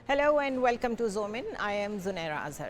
Hello and welcome to Zoom In. I am Zunaira Azhar.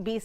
20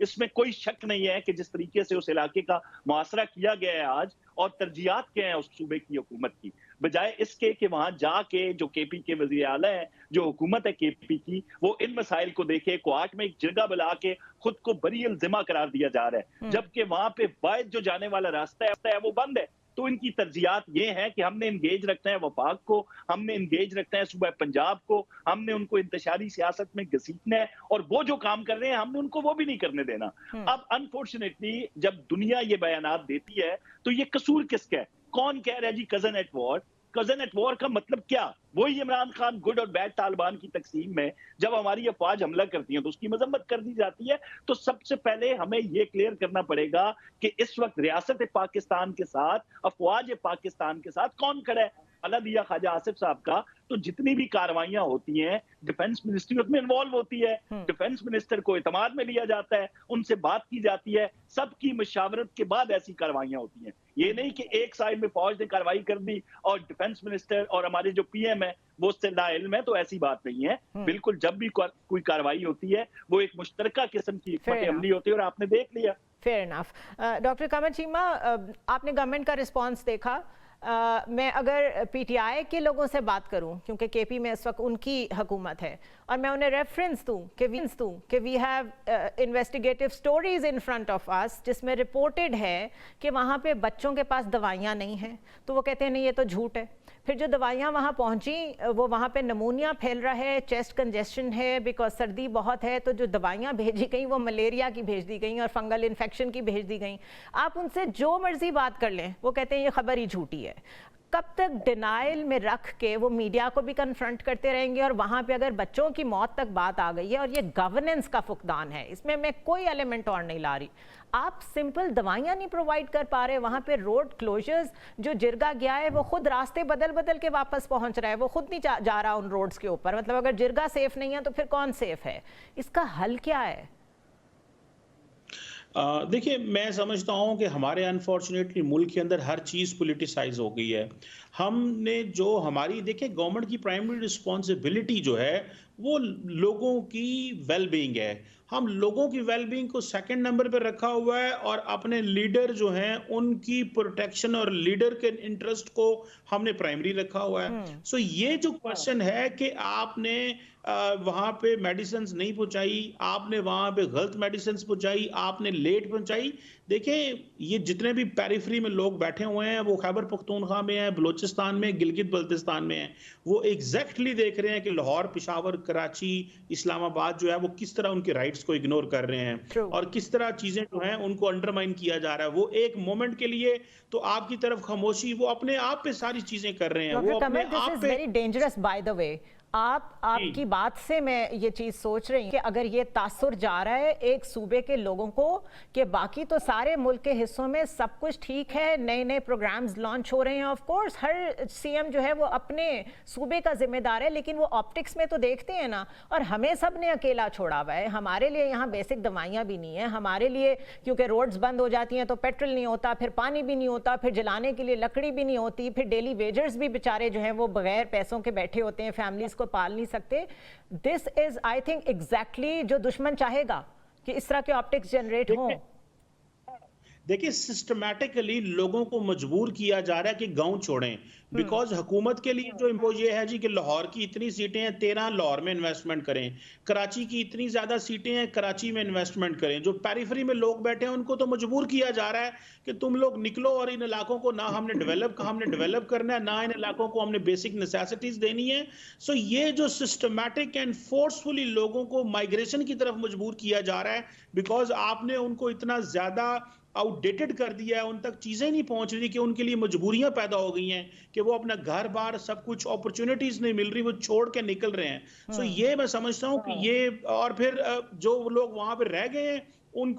اس میں کوئی شک نہیں ہے کہ جس طریقے سے اس علاقے کا محاصرہ کیا گیا ہے آج اور ترجیحات کیا ہیں اس صوبے کی حکومت کی، بجائے اس کے کہ وہاں جا کے جو کے پی کے وزیر اعلیٰ ہیں، جو حکومت ہے کے پی کی، وہ ان مسائل کو دیکھے، کوارٹ میں ایک جرگہ بلا کے خود کو بری الزمہ قرار دیا جا رہا ہے، جبکہ وہاں پہ واحد جو جانے والا راستہ ہے وہ بند ہے۔ تو ان کی ترجیحات یہ ہیں کہ ہم نے انگیج رکھنا ہے وفاق کو، ہم نے انگیج رکھنا ہے صوبہ پنجاب کو، ہم نے ان کو انتشاری سیاست میں گھسیٹنا ہے، اور وہ جو کام کر رہے ہیں ہم نے ان کو وہ بھی نہیں کرنے دینا۔ اب انفارچونیٹلی جب دنیا یہ بیانات دیتی ہے تو یہ قصور کس کا ہے؟ کون کہہ رہا ہے جی cousin at war? Cousin at war کا مطلب کیا؟ وہی عمران خان گڈ اور بیڈ طالبان کی تقسیم میں جب ہماری افواج حملہ کرتی ہیں تو اس کی مذمت کر دی جاتی ہے۔ تو سب سے پہلے ہمیں یہ کلیئر کرنا پڑے گا کہ اس وقت ریاست پاکستان کے ساتھ، افواج پاکستان کے ساتھ کون کھڑا ہے؟ حوالہ دیا خواجہ آصف صاحب کا، تو جتنی بھی کاروائیاں ہوتی ہیں ڈیفنس منسٹری اس میں انوالو ہوتی ہے، ڈیفنس منسٹر کو اعتماد میں لیا جاتا ہے، ان سے بات کی جاتی ہے، سب کی مشاورت کے بعد ایسی کاروائیاں ہوتی ہیں۔ یہ نہیں کہ ایک سائڈ میں فوج نے کاروائی کر دی اور ڈیفنس منسٹر اور ہمارے جو پی ایم ہے وہ اس سے لا علم ہے، تو ایسی بات نہیں ہے۔ بالکل جب بھی کوئی کاروائی ہوتی ہے وہ ایک مشترکہ قسم کی حکمت عملی ہوتی ہے، اور آپ نے دیکھ لیا۔ Fair enough. Doctor Qamar Cheema, آپ نے گورنمنٹ کا رسپانس دیکھا، میں اگر پی ٹی آئی کے لوگوں سے بات کروں، کیونکہ کے پی میں اس وقت ان کی حکومت ہے، اور میں انہیں ریفرنس دوں کہ we have investigative stories in front of us جس میں رپورٹڈ ہے کہ وہاں پہ بچوں کے پاس دوائیاں نہیں ہیں، تو وہ کہتے ہیں نہیں یہ تو جھوٹ ہے۔ پھر جو دوائیاں وہاں پہنچیں وہ وہاں پہ نمونیا پھیل رہا ہے، چیسٹ کنجیشن ہے بیکاز سردی بہت ہے، تو جو دوائیاں بھیجی گئیں وہ ملیریا کی بھیج دی گئیں اور فنگل انفیکشن کی بھیج دی گئیں۔ آپ ان سے جو مرضی بات کر لیں وہ کہتے ہیں یہ خبر ہی جھوٹی ہے۔ کب تک ڈینائل میں رکھ کے وہ میڈیا کو بھی کنفرنٹ کرتے رہیں گے؟ اور وہاں پہ اگر بچوں کی موت تک بات آ گئی ہے اور یہ گورننس کا فقدان ہے، اس میں کوئی ایلیمنٹ اور نہیں لا رہی، آپ سمپل دوائیاں نہیں پرووائڈ کر پا رہے، وہاں پہ روڈ کلوزرز، جو جرگہ گیا ہے وہ خود راستے بدل کے واپس پہنچ رہا ہے، وہ خود نہیں جا رہا ان روڈز کے اوپر، مطلب اگر جرگہ سیف نہیں ہے تو پھر کون سیف ہے؟ اس کا حل کیا ہے؟ دیکھیں، میں سمجھتا ہوں کہ ہمارے انفارچونیٹلی ملک کے اندر ہر چیز پولیٹیسائز ہو گئی ہے۔ ہم نے جو ہماری دیکھیں گورنمنٹ کی پرائمری رسپانسبلٹی جو ہے وہ لوگوں کی ویل بینگ ہے۔ ہم لوگوں کی ویل بینگ کو سیکنڈ نمبر پہ رکھا ہوا ہے، اور اپنے لیڈر جو ہیں ان کی پروٹیکشن اور لیڈر کے انٹرسٹ کو ہم نے پرائمری رکھا ہوا ہے۔ سو یہ جو کوشچن ہے کہ آپ نے وہاں پہ میڈیسنز نہیں پہنچائی، آپ نے وہاں پہ غلط میڈیسنز پہنچائی، آپ نے لیٹ پہنچائی، دیکھیں یہ جتنے بھی پیریفری میں لوگ بیٹھے ہوئے ہیں، وہ خیبر پختونخوا میں ہیں، بلوچستان میں، گلگت بلتستان میں ہیں، وہ ایگزیکٹلی دیکھ رہے ہیں کہ لاہور، پشاور، کراچی، اسلام آباد جو ہے وہ کس طرح ان کے رائٹس کو اگنور کر رہے ہیں اور کس طرح چیزیں جو ہیں ان کو انڈرمائن کیا جا رہا ہے۔ وہ ایک مومنٹ کے لیے تو آپ کی طرف خاموشی، وہ اپنے آپ پہ ساری چیزیں کر رہے ہیں، وہ اپنے آپ پہ۔ ویری ڈینجرس بائی دا وے، آپ کی بات سے میں یہ چیز سوچ رہی ہوں کہ اگر یہ تاثر جا رہا ہے ایک صوبے کے لوگوں کو کہ باقی تو سارے ملک کے حصوں میں سب کچھ ٹھیک ہے، نئے پروگرامز لانچ ہو رہے ہیں، آف کورس ہر سی ایم جو ہے وہ اپنے صوبے کا ذمہ دار ہے، لیکن وہ آپٹکس میں تو دیکھتے ہیں نا، اور ہمیں سب نے اکیلا چھوڑا ہوا ہے۔ ہمارے لیے یہاں بیسک دوائیاں بھی نہیں ہیں، ہمارے لیے کیونکہ روڈز بند ہو جاتی ہیں تو پیٹرول نہیں ہوتا، پھر پانی بھی نہیں ہوتا، پھر جلانے کے لیے لکڑی بھی نہیں ہوتی، پھر ڈیلی ویجرز بھی بیچارے جو ہیں وہ بغیر پیسوں کے بیٹھے ہوتے ہیں، فیملیز کو پال نہیں سکتے۔ دس از آئی تھنک ایگزیکٹلی جو دشمن چاہے گا کہ اس طرح کے آپٹکس جنریٹ ہوں۔ دیکھیں سسٹمیٹکلی لوگوں کو مجبور کیا جا رہا ہے کہ گاؤں چھوڑیں، بیکاز حکومت کے لیے جو امپوز یہ ہے جی کہ لاہور کی اتنی سیٹیں ہیں 13 لاہور میں انویسٹمنٹ کریں، کراچی کی اتنی زیادہ سیٹیں ہیں کراچی میں انویسٹمنٹ کریں، جو پیریفری میں لوگ بیٹھے ہیں ان کو تو مجبور کیا جا رہا ہے کہ تم لوگ نکلو اور ان علاقوں کو نہ ہم نے ڈیولپ کرنا ہے، نہ ان علاقوں کو ہم نے بیسک نیسیسٹیز دینی ہے۔ سو یہ جو سسٹمیٹک اینڈ فورسفلی لوگوں کو مائگریشن کی طرف مجبور کیا جا رہا ہے، بیکاز آپ نے ان کو اتنا زیادہ آؤٹ ڈیٹڈ کر دیا ہے، ان تک چیزیں نہیں پہنچ رہی کہ ان کے لیے مجبوریاں پیدا ہو گئی ہیں کہ وہ اپنا گھر بار سب کچھ اپرچونٹیز نہیں مل رہی، وہ چھوڑ کے نکل رہے ہیں۔ سو یہ میں سمجھتا ہوں کہ یہ، اور پھر جو لوگ وہاں پہ رہ گئے ہیں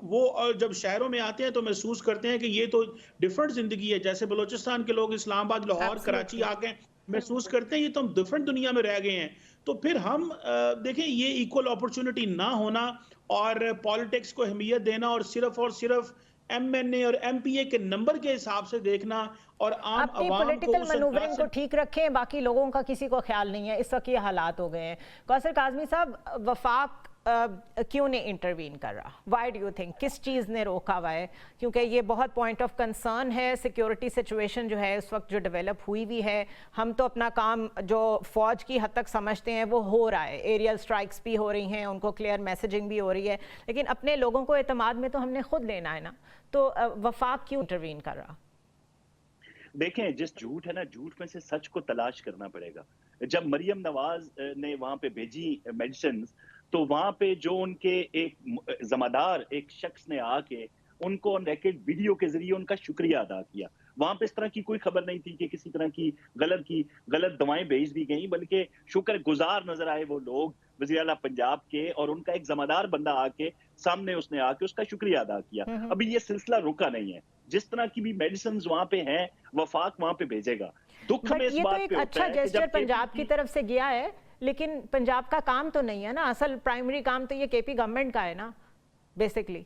وہ جب شہروں میں آتے ہیں تو محسوس کرتے ہیں کہ یہ تو ڈیفرنٹ زندگی ہے، جیسے بلوچستان کے لوگ اسلام آباد، لاہور، کراچی آ کے محسوس کرتے ہیں یہ تو ہم ڈیفرنٹ دنیا میں رہ گئے ہیں۔ تو پھر ہم دیکھیں یہ ایکول اپرچونٹی نہ ہونا اور پالیٹکس کو اہمیت دینا اور صرف ایم این اے اور ایم پی اے کے نمبر کے حساب سے دیکھنا اور عام اپنی عوام پولیٹیکل منوورنگ کو ٹھیک رکھیں، باقی لوگوں کا کسی کو خیال نہیں ہے، اس وقت یہ حالات ہو گئے ہیں۔ کوثر کاظمی صاحب، وفاق کیوں نہیں انٹروین کر رہا؟ وائی ڈو یو تھنک کس چیز نے روکا ہوا ہے؟ کیونکہ یہ بہت پوائنٹ آف کنسرن ہے، سیکیورٹی سچویشن جو ہے اس وقت جو ڈیولپ ہوئی ہوئی ہے. ہم تو اپنا کام جو فوج کی حد تک سمجھتے ہیں وہ ہو رہا ہے، ایریل اسٹرائکس بھی ہو رہی ہیں، ان کو کلیئر میسیجنگ بھی ہو رہی ہے، لیکن اپنے لوگوں کو اعتماد میں تو ہم نے خود لینا ہے نا. تو وفاق کیوں انٹروین کر رہا؟ دیکھیں جس جھوٹ ہے نا، جھوٹ میں سے سچ کو تلاش کرنا پڑے گا. جب مریم نواز نے وہاں پہ بھیجی میڈیسنز، تو وہاں پہ جو ان کے ایک ذمہ دار ایک شخص نے آ کے ان کو ریکارڈ ویڈیو کے ذریعے ان کا شکریہ ادا کیا. وہاں پہ اس طرح کی کوئی خبر نہیں تھی کہ کسی طرح کی غلط دوائیں بھیج دی گئیں، بلکہ شکر گزار نظر آئے وہ لوگ وزیر اعلیٰ پنجاب کے، اور ان کا ایک ذمہ دار بندہ آ کے سامنے اس نے آ کے اس کا شکریہ ادا کیا. ابھی یہ سلسلہ رکا نہیں ہے. جس طرح کی بھی میڈیسنز وہاں پہ ہیں وفاق وہاں پہ بھیجے گا. دکھ ہمیں اس بات پہ ہوتا ہے کہ اچھا جیسچر پنجاب کی طرف سے گیا ہے، لیکن پنجاب کا کام تو نہیں ہے نا، اصل پرائمری کام تو یہ کے پی گورنمنٹ کا ہے نا بیسکلی.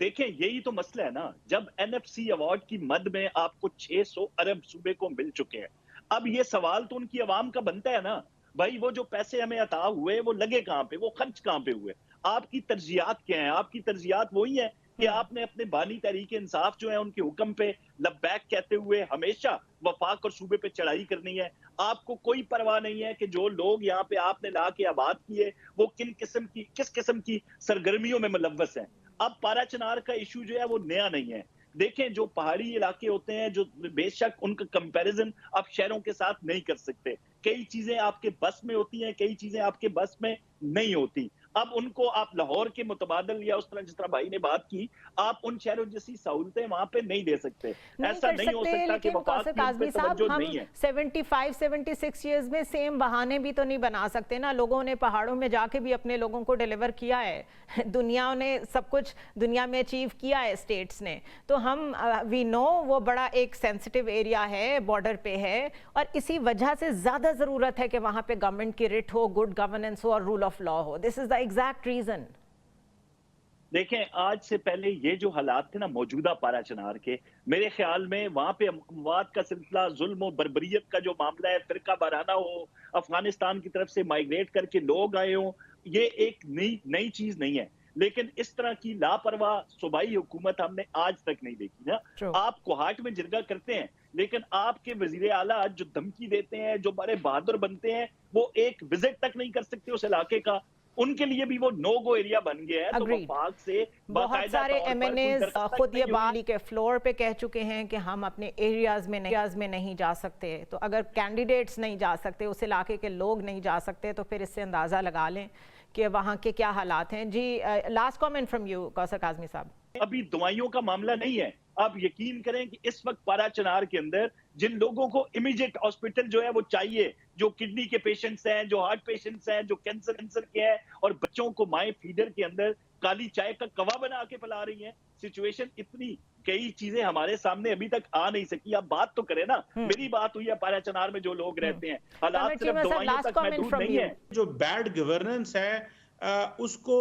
دیکھیں یہی تو مسئلہ ہے نا. جب این ایف سی ایوارڈ کی مد میں آپ کو 600 ارب صوبے کو مل چکے ہیں، اب یہ سوال تو ان کی عوام کا بنتا ہے نا، بھائی وہ جو پیسے ہمیں عطا ہوئے وہ لگے کہاں پہ، وہ خرچ کہاں پہ ہوئے؟ آپ کی ترجیحات کیا ہیں؟ آپ کی ترجیحات وہی ہیں کہ آپ نے اپنے بانی تحریک انصاف جو ہے ان کے حکم پہ لبیک کہتے ہوئے ہمیشہ وفاق اور صوبے پہ چڑھائی کرنی ہے. آپ کو کوئی پرواہ نہیں ہے کہ جو لوگ یہاں پہ آپ نے لا کے آباد کیے وہ کس قسم کی سرگرمیوں میں ملوث ہیں. اب پارا چنار کا ایشو جو ہے وہ نیا نہیں ہے. دیکھیں جو پہاڑی علاقے ہوتے ہیں، جو بے شک ان کا کمپیریزن آپ شہروں کے ساتھ نہیں کر سکتے. کئی چیزیں آپ کے بس میں ہوتی ہیں، کئی چیزیں آپ کے بس میں نہیں ہوتی. اب ان کو آپ لاہور کے متبادل یا اس طرح جس طرح بھائی نے بات کی، آپ ان شہروں جیسی سہولتیں وہاں پہ نہیں دے سکتے. ایسا نہیں ہو سکتا کہ وفاق کی ان پہ توجہ نہیں ہے. 75-76 ایئرز میں سیم بہانے بھی تو نہیں بنا سکتے نا. لوگوں نے پہاڑوں میں جا کے بھی اپنے لوگوں کو ڈیلیور کیا ہے، دنیا نے سب کچھ دنیا میں اچیو کیا ہے اسٹیٹس نے. تو ہم وی نو وہ بڑا ایک سینسٹیو ایریا ہے، بارڈر پہ ہے، اور اسی وجہ سے زیادہ ضرورت ہے کہ وہاں پہ گورنمنٹ کی رٹ ہو، گڈ گورننس ہو اور رول آف لا ہو. This is the exact reason. دیکھیں آج سے پہلے یہ جو حالات تھے نا موجودہ پارا چنار کے، میرے خیال میں وہاں پہ اموات کا سلسلہ، ظلم و بربریت کا جو معاملہ ہے، فرقہ وارانہ ہو، افغانستان کی طرف سے مائیگریٹ کر کے لوگ آئے ہوں، یہ ایک نئی چیز نہیں ہے. لیکن اس طرح کی لاپرواہ صوبائی حکومت ہم نے آج تک نہیں دیکھی نا. آپ کوہاٹ میں جرگہ کرتے ہیں، لیکن آپ کے وزیر اعلیٰ جو دھمکی دیتے ہیں، جو بڑے بہادر بنتے ہیں، وہ ایک وزٹ تک نہیں کر سکتے اس علاقے کا. ان کے لیے بھی وہ نو گو ایریا بن گیا ہے. تو وفاق سے بہت سارے ایم این ایز خود یہ بالی کے فلور پہ کہہ چکے ہیں کہ ہم اپنے ایریاز میں نہیں جا سکتے. تو اگر کینڈیڈیٹس نہیں جا سکتے، اس علاقے کے لوگ نہیں جا سکتے، تو پھر اس سے اندازہ لگا لیں کہ وہاں کے کیا حالات ہیں. جی لاسٹ کامنٹ فرام یو کوثر کاظمی صاحب. ابھی دوائیوں کا معاملہ نہیں ہے. آپ یقین کریں کہ اس وقت پارا چنار کے اندر جن لوگوں کو امیجیٹ ہاسپٹل جو ہے وہ چاہیے، جو کڈنی کے پیشنٹس ہیں، جو ہارٹ پیشنٹس ہیں، جو کینسر کے ہیں، اور بچوں کو مائیں فیڈر کے اندر کالی چائے کا کوا بنا کے پلا رہی ہیں. سچویشن اتنی کئی چیزیں ہمارے سامنے ابھی تک آ نہیں سکی. آپ بات تو کریں نا. میری بات ہوئی ہے پارا چنار میں جو لوگ رہتے ہیں، حالات صرف دوائیوں تک محدود نہیں ہے. جو بیڈ گورننس ہے اس کو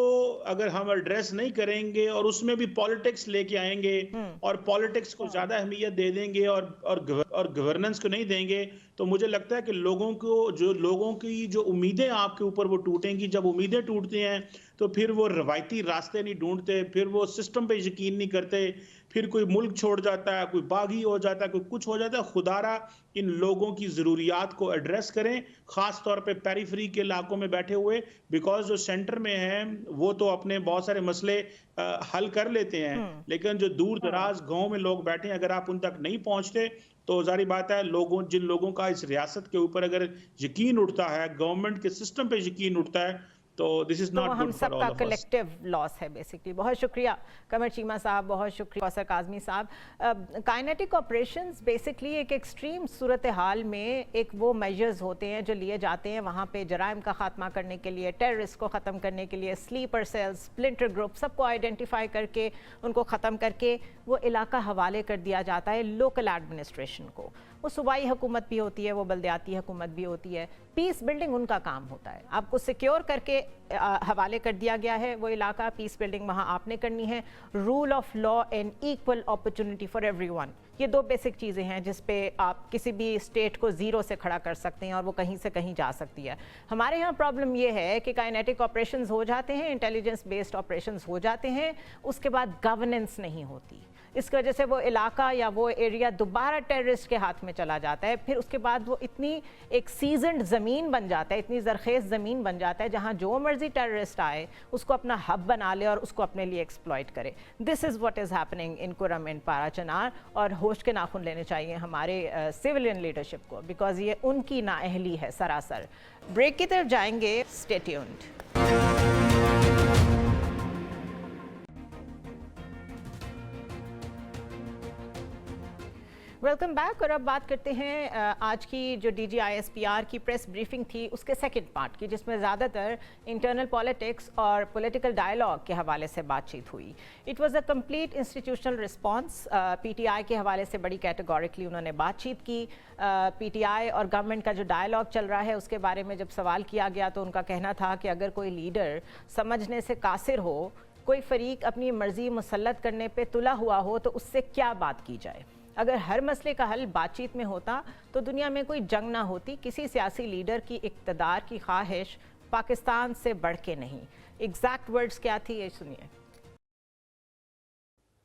اگر ہم ایڈریس نہیں کریں گے اور اس میں بھی پالیٹکس لے کے آئیں گے اور پالیٹکس کو زیادہ اہمیت دے دیں گے اور گورننس کو نہیں دیں گے، تو مجھے لگتا ہے کہ لوگوں کی جو امیدیں آپ کے اوپر وہ ٹوٹیں گی. جب امیدیں ٹوٹتی ہیں تو پھر وہ روایتی راستے نہیں ڈھونڈتے، پھر وہ سسٹم پہ یقین نہیں کرتے، پھر کوئی ملک چھوڑ جاتا ہے، کوئی باغی ہو جاتا ہے، کوئی کچھ ہو جاتا ہے. خدارا ان لوگوں کی ضروریات کو ایڈریس کریں، خاص طور پہ پیریفری کے علاقوں میں بیٹھے ہوئے، بیکاز جو سینٹر میں ہیں وہ تو اپنے بہت سارے مسئلے حل کر لیتے ہیں، لیکن جو دور دراز گاؤں میں لوگ بیٹھے ہیں، اگر آپ ان تک نہیں پہنچتے تو ظاہری بات ہے جن لوگوں کا اس ریاست کے اوپر اگر یقین اٹھتا ہے، گورنمنٹ کے سسٹم پہ یقین اٹھتا ہے، تو دس از ناٹ ہم گڈ سب فار کا آل آف اس. کلیکٹیو لاس ہے بیسکلی. بہت شکریہ قمر چیمہ صاحب، بہت شکریہ کوثر کاظمی صاحب. کائنیٹک آپریشنز بیسکلی ایک ایکسٹریم صورتحال میں ایک وہ میجرز ہوتے ہیں جو لیے جاتے ہیں وہاں پہ جرائم کا خاتمہ کرنے کے لیے، ٹیررسٹ کو ختم کرنے کے لیے، سلیپر سیلز، سپلنٹر گروپ، سب کو آئیڈینٹیفائی کر کے ان کو ختم کر کے وہ علاقہ حوالے کر دیا جاتا ہے لوکل ایڈمنسٹریشن کو. وہ صوبائی حکومت بھی ہوتی ہے، وہ بلدیاتی حکومت بھی ہوتی ہے. پیس بلڈنگ ان کا کام ہوتا ہے. آپ کو سیکیور کر کے حوالے کر دیا گیا ہے وہ علاقہ، پیس بلڈنگ وہاں آپ نے کرنی ہے. Rule of law and equal opportunity for everyone. یہ دو بیسک چیزیں ہیں جس پہ آپ کسی بھی اسٹیٹ کو زیرو سے کھڑا کر سکتے ہیں اور وہ کہیں سے کہیں جا سکتی ہے. ہمارے ہاں پرابلم یہ ہے کہ کائنیٹک آپریشنز ہو جاتے ہیں, انٹیلیجنس بیسڈ آپریشنز ہو جاتے ہیں, اس کے بعد گورننس نہیں ہوتی. اس کی وجہ سے وہ علاقہ یا وہ ایریا دوبارہ ٹیررسٹ کے ہاتھ میں چلا جاتا ہے. پھر اس کے بعد وہ اتنی ایک سیزنڈ زمین بن جاتا ہے, اتنی زرخیز زمین بن جاتا ہے جہاں جو مرضی ٹیررسٹ آئے اس کو اپنا ہب بنا لے اور اس کو اپنے لیے ایکسپلائٹ کرے. دس is what is happening in کرم اینڈ پارا چنار. اور ہوش کے ناخن لینے چاہیے ہمارے سویلین لیڈرشپ کو, بیکاز یہ ان کی نااہلی ہے سراسر. بریک کی طرف جائیں گے, اسٹے ٹیونڈ. Welcome back. اور اب بات کرتے ہیں آج کی جو D G I S P R کی پریس بریفنگ تھی اس کے سیکنڈ پارٹ کی, جس میں زیادہ تر انٹرنل پالیٹکس اور پولیٹیکل ڈائلاگ کے حوالے سے بات چیت ہوئی. It was a complete institutional response. P T آئی کے حوالے سے بڑی کیٹیگوریکلی انہوں نے بات چیت کی. پی ٹی آئی اور گورنمنٹ کا جو ڈائلاگ چل رہا ہے اس کے بارے میں جب سوال کیا گیا تو ان کا کہنا تھا کہ اگر کوئی لیڈر سمجھنے سے قاصر ہو, کوئی فریق اپنی مرضی مسلط کرنے پہ تلا ہوا ہو, تو اس سے کیا بات کی جائے. اگر ہر مسئلے کا حل بات چیت میں ہوتا تو دنیا میں کوئی جنگ نہ ہوتی. کسی سیاسی لیڈر کی اقتدار کی خواہش پاکستان سے بڑھ کے نہیں. ایگزیکٹ ورڈز کیا تھی یہ سنیے.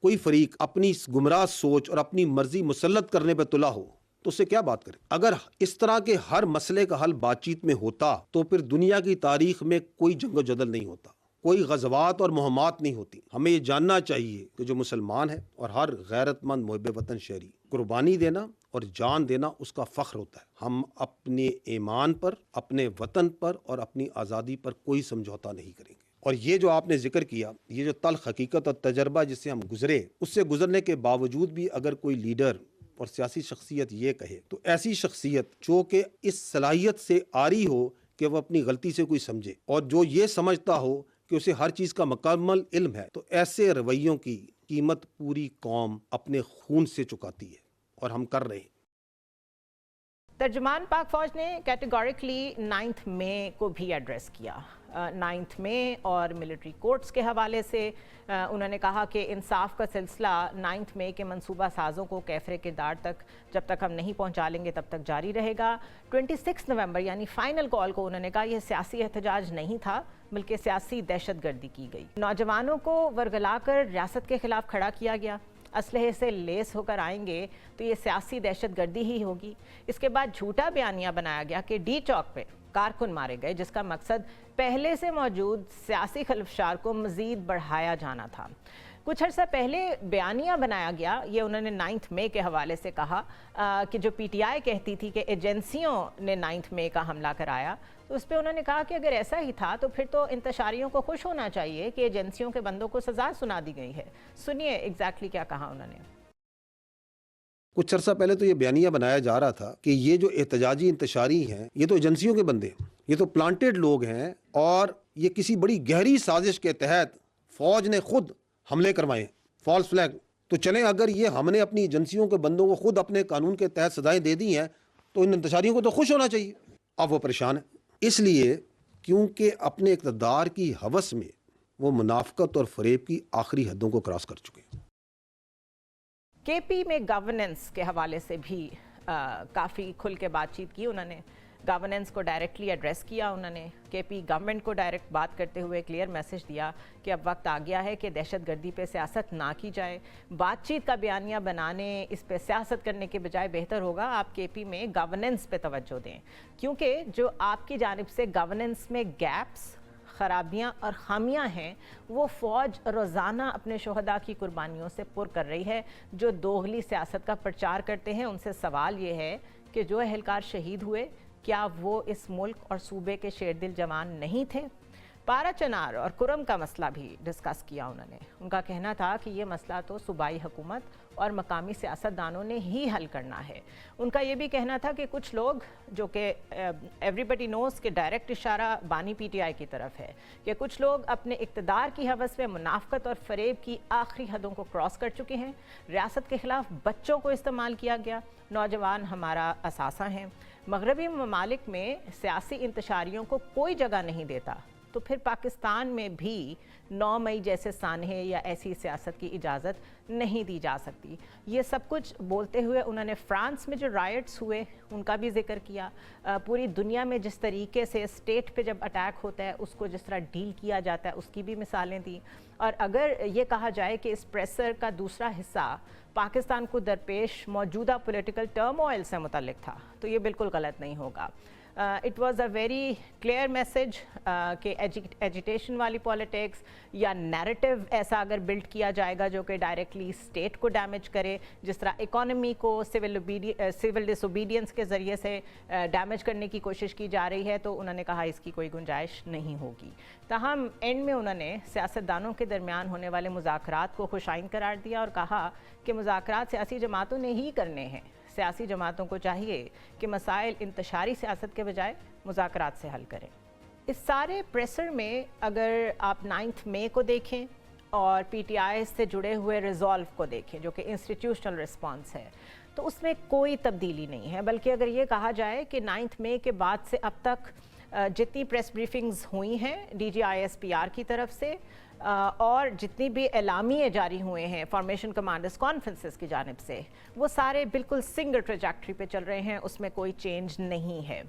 کوئی فریق اپنی گمراہ سوچ اور اپنی مرضی مسلط کرنے پہ تلا ہو تو اس سے کیا بات کرے. اگر اس طرح کے ہر مسئلے کا حل بات چیت میں ہوتا تو پھر دنیا کی تاریخ میں کوئی جنگ و جدل نہیں ہوتا, کوئی غزوات اور مہمات نہیں ہوتی. ہمیں یہ جاننا چاہیے کہ جو مسلمان ہے اور ہر غیرت مند محب وطن شہری, قربانی دینا اور جان دینا اس کا فخر ہوتا ہے. ہم اپنے ایمان پر, اپنے وطن پر اور اپنی آزادی پر کوئی سمجھوتا نہیں کریں گے. اور یہ جو آپ نے ذکر کیا, یہ جو تلخ حقیقت اور تجربہ جس سے ہم گزرے, اس سے گزرنے کے باوجود بھی اگر کوئی لیڈر اور سیاسی شخصیت یہ کہے تو ایسی شخصیت جو کہ اس صلاحیت سے آری ہو کہ وہ اپنی غلطی سے کوئی سمجھے اور جو یہ سمجھتا ہو کہ اسے ہر چیز کا مکمل علم ہے, تو ایسے رویوں کی قیمت پوری قوم اپنے خون سے چکاتی ہے اور ہم کر رہے ہیں. ترجمان پاک فوج نے کیٹیگوریکلی 9 مئی کو بھی ایڈریس کیا. 9 مئی اور ملٹری کورٹس کے حوالے سے انہوں نے کہا کہ انصاف کا سلسلہ 9 مئی کے منصوبہ سازوں کو کیفر کردار تک جب تک ہم نہیں پہنچا لیں گے تب تک جاری رہے گا. 26 نومبر یعنی فائنل کال کو انہوں نے کہا یہ سیاسی احتجاج نہیں تھا بلکہ سیاسی دہشت گردی کی گئی. نوجوانوں کو ورگلا کر ریاست کے خلاف کھڑا کیا گیا. اسلحے سے لیس ہو کر آئیں گے تو یہ سیاسی دہشت گردی ہی ہوگی. اس کے بعد جھوٹا بیانیہ بنایا گیا کہ ڈی چوک پہ کارکن مارے گئے جس کا مقصد پہلے سے موجود سیاسی خلفشار کو مزید بڑھایا جانا تھا. کچھ عرصہ پہلے بیانیہ بنایا گیا, یہ انہوں نے 9 مئی کے حوالے سے کہا کہ جو پی ٹی آئی کہتی تھی کہ ایجنسیوں نے 9 مئی کا حملہ کرایا, تو اس پہ انہوں نے کہا کہ اگر ایسا ہی تھا تو پھر تو انتشاریوں کو خوش ہونا چاہیے کہ ایجنسیوں کے بندوں کو سزا سنا دی گئی ہے. سنیے ایگزیکٹلی کیا کہا انہوں نے. کچھ عرصہ پہلے تو یہ بیانیہ بنایا جا رہا تھا کہ یہ جو احتجاجی انتشاری ہیں یہ تو ایجنسیوں کے بندے ہیں, یہ تو پلانٹڈ لوگ ہیں اور یہ کسی بڑی گہری سازش کے تحت فوج نے خود حملے کروائے ہیں, فالس فلیگ. تو چلیں اگر یہ ہم نے اپنی ایجنسیوں کے بندوں کو خود اپنے قانون کے تحت سزائیں دے دی ہیں تو ان انتشاریوں کو تو خوش ہونا چاہیے. اب وہ پریشان ہیں اس لیے کیونکہ اپنے اقتدار کی ہوس میں وہ منافقت اور فریب کی آخری حدوں کو کراس کر چکے ہیں. کے پی میں گورننس کے حوالے سے بھی کافی کھل کے بات چیت کی. انہوں نے گورننس کو ڈائریکٹلی ایڈریس کیا. انہوں نے کے پی گورنمنٹ کو ڈائریکٹ بات کرتے ہوئے کلیئر میسج دیا کہ اب وقت آ گیا ہے کہ دہشت گردی پہ سیاست نہ کی جائے. بات چیت کا بیانیہ بنانے, اس پہ سیاست کرنے کے بجائے بہتر ہوگا آپ کے پی میں گورننس پہ توجہ دیں, کیونکہ جو آپ کی جانب سے گورننس میں گیپس, خرابیاں اور خامیاں ہیں وہ فوج روزانہ اپنے شہداء کی قربانیوں سے پر کر رہی ہے. جو دوغلی سیاست کا پرچار کرتے ہیں ان سے سوال یہ ہے کہ جو اہلکار شہید ہوئے کیا وہ اس ملک اور صوبے کے شیر دل جوان نہیں تھے. پارا چنار اور کرم کا مسئلہ بھی ڈسکس کیا انہوں نے. ان کا کہنا تھا کہ یہ مسئلہ تو صوبائی حکومت اور مقامی سیاستدانوں نے ہی حل کرنا ہے. ان کا یہ بھی کہنا تھا کہ کچھ لوگ جو کہ ایوری بڈی نوز کے ڈائریکٹ اشارہ بانی پی ٹی آئی کی طرف ہے کہ کچھ لوگ اپنے اقتدار کی ہوس میں منافقت اور فریب کی آخری حدوں کو کراس کر چکے ہیں. ریاست کے خلاف بچوں کو استعمال کیا گیا. نوجوان ہمارا اثاثہ ہیں. مغربی ممالک میں سیاسی انتشاریوں کو کوئی جگہ نہیں دیتا تو پھر پاکستان میں بھی 9 مئی جیسے سانحے یا ایسی سیاست کی اجازت نہیں دی جا سکتی. یہ سب کچھ بولتے ہوئے انہوں نے فرانس میں جو رائٹس ہوئے ان کا بھی ذکر کیا, پوری دنیا میں جس طریقے سے اسٹیٹ پہ جب اٹیک ہوتا ہے اس کو جس طرح ڈیل کیا جاتا ہے اس کی بھی مثالیں دیں. اور اگر یہ کہا جائے کہ اس پریسر کا دوسرا حصہ پاکستان کو درپیش موجودہ پولیٹیکل ٹرموائل سے متعلق تھا تو یہ بالکل غلط نہیں ہوگا. It was a very clear message کہ ایجیٹیشن والی پالیٹکس یا نیریٹو ایسا اگر بلڈ کیا جائے گا جو کہ ڈائریکٹلی اسٹیٹ کو ڈیمیج کرے, جس طرح اکانومی کو سول ڈس اوبیڈینس کے ذریعے سے ڈیمیج کرنے کی کوشش کی جا رہی ہے, تو انہوں نے کہا اس کی کوئی گنجائش نہیں ہوگی. تاہم اینڈ میں انہوں نے سیاستدانوں کے درمیان ہونے والے مذاکرات کو خوش آئند قرار دیا اور کہا کہ مذاکرات سیاسی جماعتوں نے ہی کرنے ہیں. سیاسی جماعتوں کو چاہیے کہ مسائل انتشاری سیاست کے بجائے مذاکرات سے حل کریں. اس سارے پریسر میں اگر آپ 9 مئی کو دیکھیں اور پی ٹی آئی سے جڑے ہوئے ریزالو کو دیکھیں جو کہ انسٹیٹیوشنل رسپانس ہے, تو اس میں کوئی تبدیلی نہیں ہے. بلکہ اگر یہ کہا جائے کہ 9 مئی کے بعد سے اب تک جتنی پریس بریفنگز ہوئی ہیں D G I S P R کی طرف سے اور جتنی بھی اعلامیے جاری ہوئے ہیں فارمیشن کمانڈرز کانفرنسز کی جانب سے, وہ سارے بالکل سنگل ٹریجیکٹری پہ چل رہے ہیں, اس میں کوئی چینج نہیں ہے.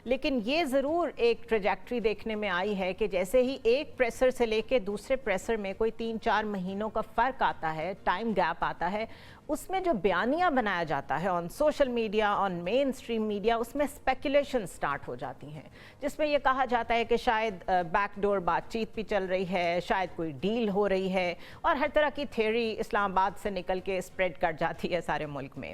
لیکن یہ ضرور ایک ٹریجیکٹری دیکھنے میں آئی ہے کہ جیسے ہی ایک پریسر سے لے کے دوسرے پریسر میں کوئی 3-4 مہینوں کا فرق آتا ہے, ٹائم گیپ آتا ہے, اس میں جو بیانیہ بنایا جاتا ہے on social media, on mainstream media, اس میں اسپیکولیشن سٹارٹ ہو جاتی ہیں جس میں یہ کہا جاتا ہے کہ شاید بیک ڈور بات چیت بھی چل رہی ہے, شاید کوئی ڈیل ہو رہی ہے, اور ہر طرح کی تھیوری اسلام آباد سے نکل کے اسپریڈ کر جاتی ہے سارے ملک میں.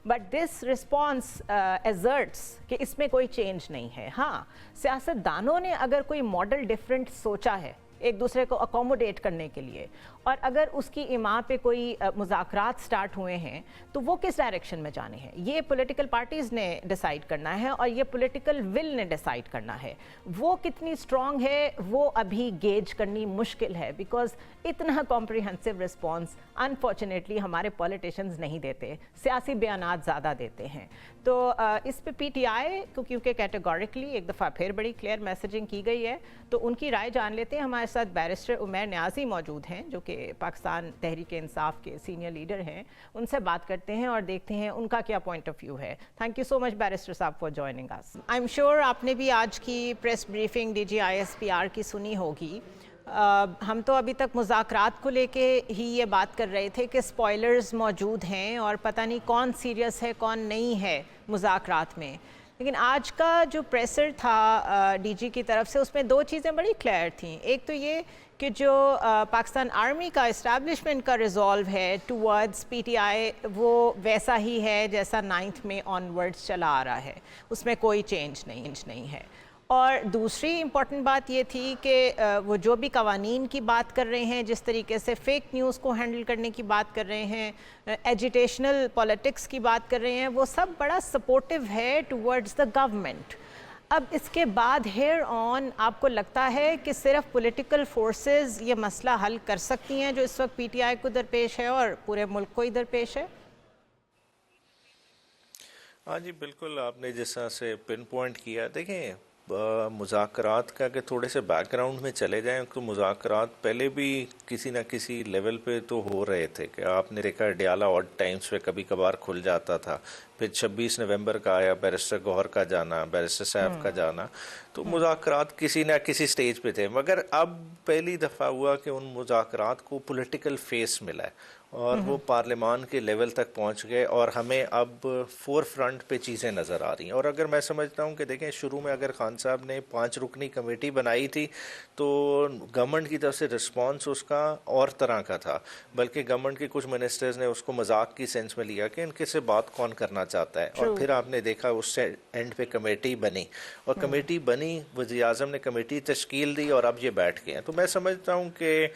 بٹ دس رسپانس ایزرٹس کہ اس میں کوئی چینج نہیں ہے. ہاں, سیاست دانوں نے اگر کوئی ماڈل ڈیفرنٹ سوچا ہے ایک دوسرے کو اکوموڈیٹ کرنے کے لیے, اور اگر اس کی ایما پہ کوئی مذاکرات سٹارٹ ہوئے ہیں تو وہ کس ڈائریکشن میں جانے ہیں یہ پولیٹیکل پارٹیز نے ڈیسائیڈ کرنا ہے, اور یہ پولیٹیکل ول نے ڈیسائیڈ کرنا ہے. وہ کتنی اسٹرانگ ہے وہ ابھی گیج کرنی مشکل ہے, بیکاز اتنا کمپریہنسو رسپانس انفارچونیٹلی ہمارے پولیٹیشنز نہیں دیتے, سیاسی بیانات زیادہ دیتے ہیں. تو اس پہ پی ٹی آئی کو کیونکہ کیٹیگوریکلی ایک دفعہ پھر بڑی کلیئر میسیجنگ کی گئی ہے, تو ان کی رائے جان لیتے ہیں. ہمارے ساتھ بیرسٹر عمیر نیازی موجود ہیں جو کہ پاکستان تحریک انصاف کے سینئر لیڈر ہیں, ان سے بات کرتے ہیں اور دیکھتے ہیں ان کا کیا پوائنٹ آف ویو ہے. Thank you so much barrister صاحب for joining us. I am sure آپ نے بھی آج کی press briefing D G I S P R کی سنی ہوگی. ہم تو ابھی تک مذاکرات کو لے کے ہی یہ بات کر رہے تھے کہ سپوائلرز موجود ہیں اور پتہ نہیں کون سیریس ہے کون نہیں ہے مذاکرات میں, لیکن آج کا جو پریسر تھا ڈی جی کی طرف سے اس میں 2 چیزیں بڑی کلیئر تھیں. ایک تو یہ کہ جو پاکستان آرمی کا اسٹیبلشمنٹ کا ریزالو ہے ٹوورڈز پی ٹی آئی وہ ویسا ہی ہے جیسا 9 مئی آن ورڈز چلا آ رہا ہے, اس میں کوئی چینج نہیں ہے. اور دوسری امپورٹنٹ بات یہ تھی کہ وہ جو بھی قوانین کی بات کر رہے ہیں, جس طریقے سے فیک نیوز کو ہینڈل کرنے کی بات کر رہے ہیں, ایجیٹیشنل پالیٹکس کی بات کر رہے ہیں, وہ سب بڑا سپورٹیو ہے ٹوورڈز دا گورنمنٹ. اب اس کے بعد ہیئر آن آپ کو لگتا ہے کہ صرف پولیٹیکل فورسز یہ مسئلہ حل کر سکتی ہیں جو اس وقت پی ٹی آئی کو درپیش ہے اور پورے ملک کو ہی درپیش ہے؟ ہاں جی بالکل, آپ نے جس طرح سے پن پوائنٹ کیا. دیکھیں مذاکرات کا کہ تھوڑے سے بیک گراؤنڈ میں چلے جائیں تو مذاکرات پہلے بھی کسی نہ کسی لیول پہ تو ہو رہے تھے کہ آپ نے دیکھا ڈیالہ آڈ ٹائمز پہ کبھی کبھار کھل جاتا تھا. پھر 26 نومبر کا آیا بیرسٹر گوہر کا جانا, بیرسٹر صاحب کا جانا, تو مذاکرات کسی نہ کسی سٹیج پہ تھے. مگر اب پہلی دفعہ ہوا کہ ان مذاکرات کو پولیٹیکل فیس ملا ہے اور وہ پارلیمان کے لیول تک پہنچ گئے اور ہمیں اب فور فرنٹ پہ چیزیں نظر آ رہی ہیں. اور اگر میں سمجھتا ہوں کہ دیکھیں شروع میں اگر خان صاحب نے 5 رکنی کمیٹی بنائی تھی تو گورنمنٹ کی طرف سے رسپانس اس کا اور طرح کا تھا, بلکہ گورنمنٹ کے کچھ منسٹرز نے اس کو مذاق کی سینس میں لیا کہ ان کے سے بات کون کرنا چاہتا ہے. اور پھر آپ نے دیکھا اس سے اینڈ پہ کمیٹی بنی اور کمیٹی بنی, وزیر اعظم نے کمیٹی تشکیل دی اور اب یہ بیٹھ گئے ہیں. تو میں سمجھتا ہوں کہ